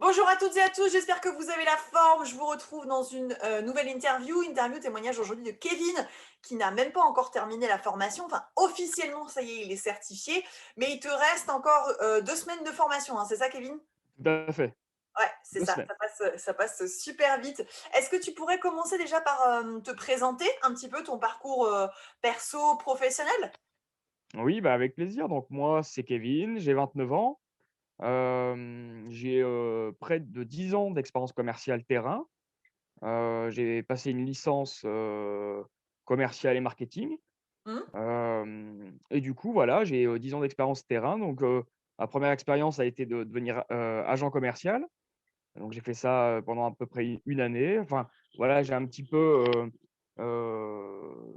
Bonjour à toutes et à tous, j'espère que vous avez la forme. Je vous retrouve dans une nouvelle interview témoignage aujourd'hui de Kevin, qui n'a même pas encore terminé la formation. Enfin, officiellement, ça y est, il est certifié, mais il te reste encore 2 semaines de formation, hein, c'est ça, Kevin? Tout à fait, Ouais, c'est 2 ça, semaines. ça passe super vite. Est-ce que tu pourrais commencer déjà par te présenter un petit peu ton parcours perso, professionnel? Oui, bah, avec plaisir. Donc moi, c'est Kevin, j'ai 29 ans. J'ai, près de 10 ans d'expérience commerciale terrain. J'ai passé une licence, commerciale et marketing. Hmm. Et du coup, voilà, j'ai, 10 ans d'expérience terrain. Donc, ma première expérience a été de devenir, agent commercial. Donc j'ai fait ça, pendant à peu près une année. Enfin, voilà, j'ai un petit peu,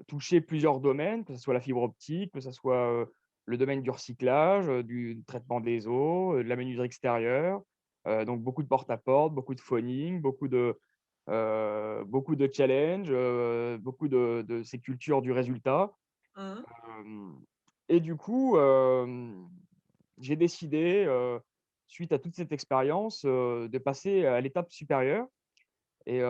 touché plusieurs domaines, que ce soit la fibre optique, que ce soit, le domaine du recyclage, du traitement des eaux, de la menuiserie extérieure. Donc beaucoup de porte-à-porte, beaucoup de phoning, beaucoup de challenges, beaucoup de ces cultures du résultat. Mhm. Hem Et du coup, j'ai décidé, suite à toute cette expérience, de passer à l'étape supérieure et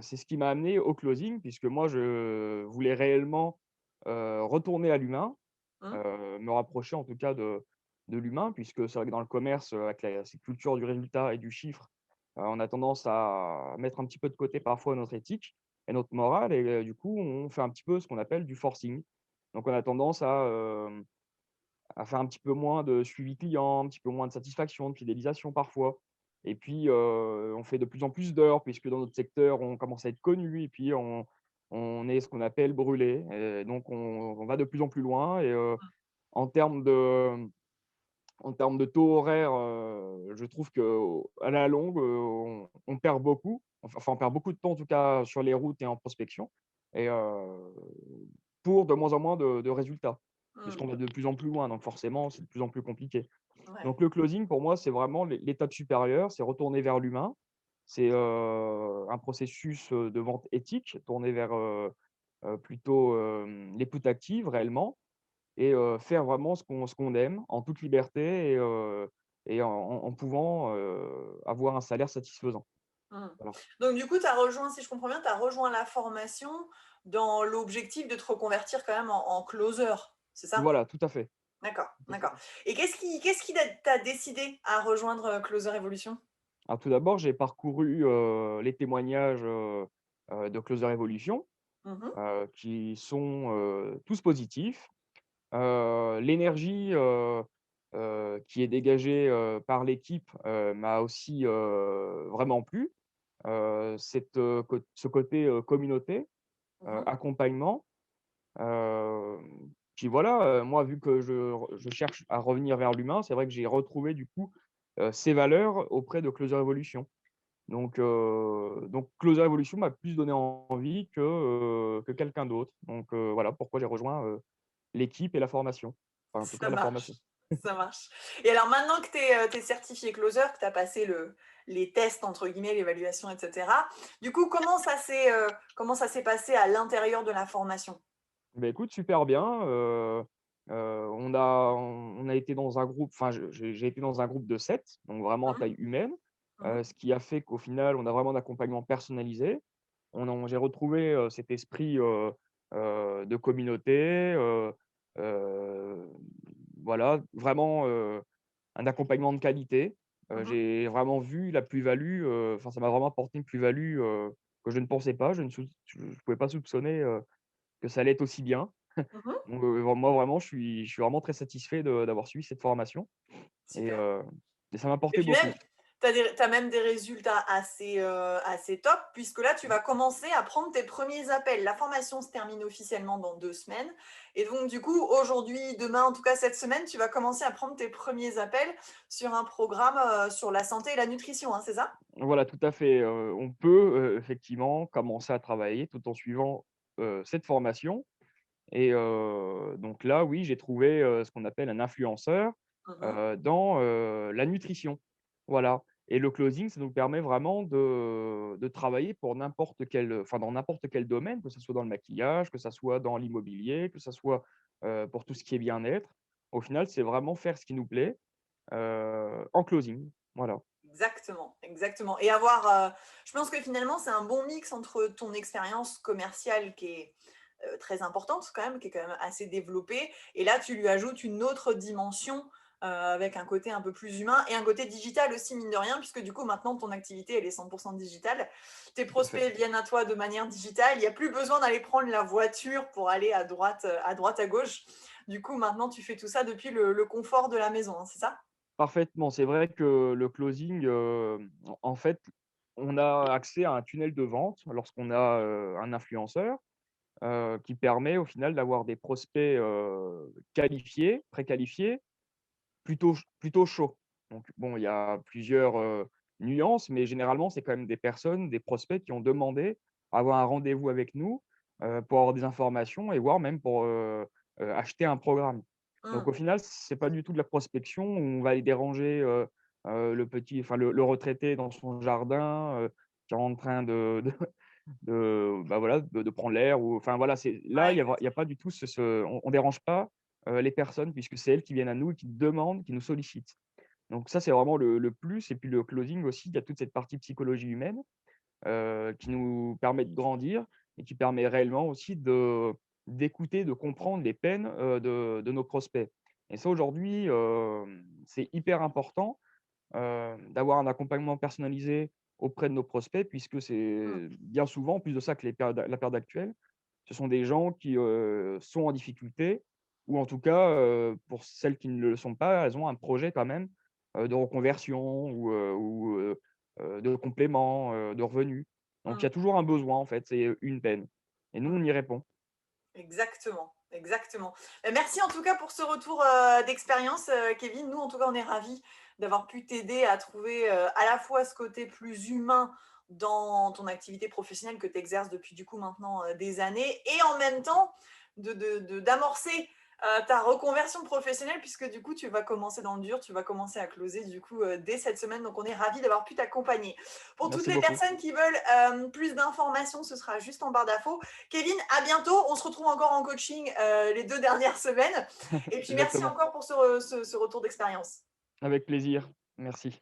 c'est ce qui m'a amené au closing puisque moi je voulais réellement, retourner à l'humain, Mhm. me rapprocher en tout cas de l'humain puisque c'est vrai que dans le commerce, avec la cette culture du résultat et du chiffre, on a tendance à mettre un petit peu de côté parfois notre éthique et notre morale et du coup on fait un petit peu ce qu'on appelle du forcing. Donc on a tendance à faire un petit peu moins de suivi client, un petit peu moins de satisfaction, de fidélisation parfois. Et puis, on fait de plus en plus d'heures puisque dans notre secteur, on commence à être connu et puis on est ce qu'on appelle brûlé et donc on va de plus en plus loin et en termes de en termes de taux horaire, je trouve qu'à la longue, on perd beaucoup. Enfin, on perd beaucoup de temps en tout cas sur les routes et en prospection et pour de moins en moins de résultats. Mhm. Puisqu'on va de plus en plus loin, donc forcément, c'est de plus en plus compliqué. Ouais. Donc le closing pour moi, c'est vraiment l'étape supérieure, c'est retourner vers l'humain. C'est, un processus, de vente éthique, tourné vers, plutôt, l'écoute active réellement et faire vraiment ce qu'on aime en toute liberté et en pouvant, avoir un salaire satisfaisant. Mmh. Voilà. Donc du coup, tu as rejoint, si je comprends bien, tu as rejoint la formation dans l'objectif de te reconvertir quand même en closer, c'est ça? Voilà, tout à fait, D'accord, tout à fait. d'accord. Et qu'est-ce qui t'a décidé à rejoindre, Closer Evolution? Alors tout d'abord, j'ai parcouru, les témoignages, de Closer Evolution, Mmh. qui sont, tous positifs. L'énergie, qui est dégagée, par l'équipe, m'a aussi, vraiment plu. Ce côté, communauté, Mmh. accompagnement, puis voilà, moi vu que je cherche à revenir vers l'humain, c'est vrai que j'ai retrouvé du coup, ces valeurs auprès de Closer Evolution. Donc Closer Evolution m'a plus donné envie que quelqu'un d'autre. Donc voilà pourquoi j'ai rejoint, l'équipe et la formation. Enfin, en tout Ça cas la formation. marche, ça marche. Et alors maintenant que tu es certifié closer, que tu as passé les «tests» entre guillemets, l'évaluation et cetera, du coup, comment ça s'est passé à l'intérieur de la formation? Beh, écoute, super bien, on a été dans un groupe enfin, j'ai été dans un groupe de 7, donc vraiment à Mmh. taille humaine, Mmh. ce qui a fait qu'au final, on a vraiment un accompagnement personnalisé. J'ai retrouvé, cet esprit, de communauté, heu, voilà, vraiment, un accompagnement de qualité. Mmh. J'ai vraiment vu la plus-value, enfin, ça m'a vraiment apporté une plus-value, que je ne pensais pas. Je pouvais pas soupçonner, que ça allait être aussi bien. Mmh. Donc, moi vraiment je suis vraiment très satisfait d'avoir suivi cette formation et Super. heu et ça m'a Et apporté puis beaucoup. même, tu as même des résultats assez top, puisque là, tu vas commencer à prendre tes premiers appels. La formation se termine officiellement dans 2 semaines et donc du coup, aujourd'hui, demain, en tout cas cette semaine, tu vas commencer à prendre tes premiers appels sur un programme, sur la santé et la nutrition, hein, c'est ça? Voilà, tout à fait, on peut, effectivement commencer à travailler tout en suivant, cette formation et donc là, oui, j'ai trouvé, ce qu'on appelle un influenceur, Mmh. dans, la nutrition. Voilà et le closing, ça nous permet vraiment de travailler pour n'importe quel, enfin, dans n'importe quel domaine, que ce soit dans le maquillage, que ça soit dans l'immobilier, que ça soit, pour tout ce qui est bien-être. Au final, c'est vraiment faire ce qui nous plaît, en closing. Voilà. Exactement, exactement. Et je pense que finalement, c'est un bon mix entre ton expérience commerciale qui est très importante quand même, qui est quand même assez développée. Et là, tu lui ajoutes une autre dimension avec un côté un peu plus humain et un côté digital aussi, mine de rien, puisque du coup, maintenant, ton activité, elle est 100% digitale. Tes Tout à fait. prospects viennent à toi de manière digitale. Il n'y a plus besoin d'aller prendre la voiture pour aller à gauche. Du coup, maintenant, tu fais tout ça depuis le confort de la maison, hein, c'est ça? Parfaitement, c'est vrai que le closing, en fait, on a accès à un tunnel de vente lorsqu'on a, un influenceur, qui permet au final d'avoir des prospects, qualifiés, préqualifiés, plutôt chauds. Donc bon, il y a plusieurs, nuances, mais généralement, c'est quand même des personnes, des prospects qui ont demandé à avoir un rendez-vous avec nous, pour avoir des informations et voire même pour, acheter un programme. Donc Mmh. au final, c'est pas du tout de la prospection où on va aller déranger, le petit enfin le retraité dans son jardin, qui est en train bah, voilà, de prendre l'air ou enfin voilà, c'est là, Ouais, il y a pas du tout on dérange pas, les personnes puisque c'est elles qui viennent à nous et qui demandent, qui nous sollicitent. Donc ça, c'est vraiment le plus et puis le closing aussi, il y a toute cette partie psychologie humaine, qui nous permet de grandir et qui permet réellement aussi d'écouter, de comprendre les peines, de nos prospects. Et ça aujourd'hui, c'est hyper important, d'avoir un accompagnement personnalisé auprès de nos prospects puisque mmh, c'est bien souvent, en plus de ça que la période actuelle, ce sont des gens qui, sont en difficulté ou en tout cas, pour celles qui ne le sont pas, elles ont un projet quand même, de reconversion ou de complément, de revenus. Donc il y mmh, a toujours un besoin en fait, c'est une peine et nous mmh. on y répond. Exactement, exactement. Merci en tout cas pour ce retour, d'expérience, Kevin. Nous, en tout cas, on est ravis d'avoir pu t'aider à trouver, à la fois ce côté plus humain dans ton activité professionnelle que tu exerces depuis du coup maintenant, des années et en même temps d'amorcer, ta reconversion professionnelle puisque du coup, tu vas commencer dans le dur, tu vas commencer à closer du coup, dès cette semaine. Donc on est ravis d'avoir pu t'accompagner. Pour toutes Merci les beaucoup. personnes qui veulent, plus d'informations, ce sera juste en barre d'infos. Kevin, à bientôt. On se retrouve encore en coaching les 2 dernières semaines. Et puis merci Exactement. encore pour ce retour d'expérience. Avec plaisir. Merci.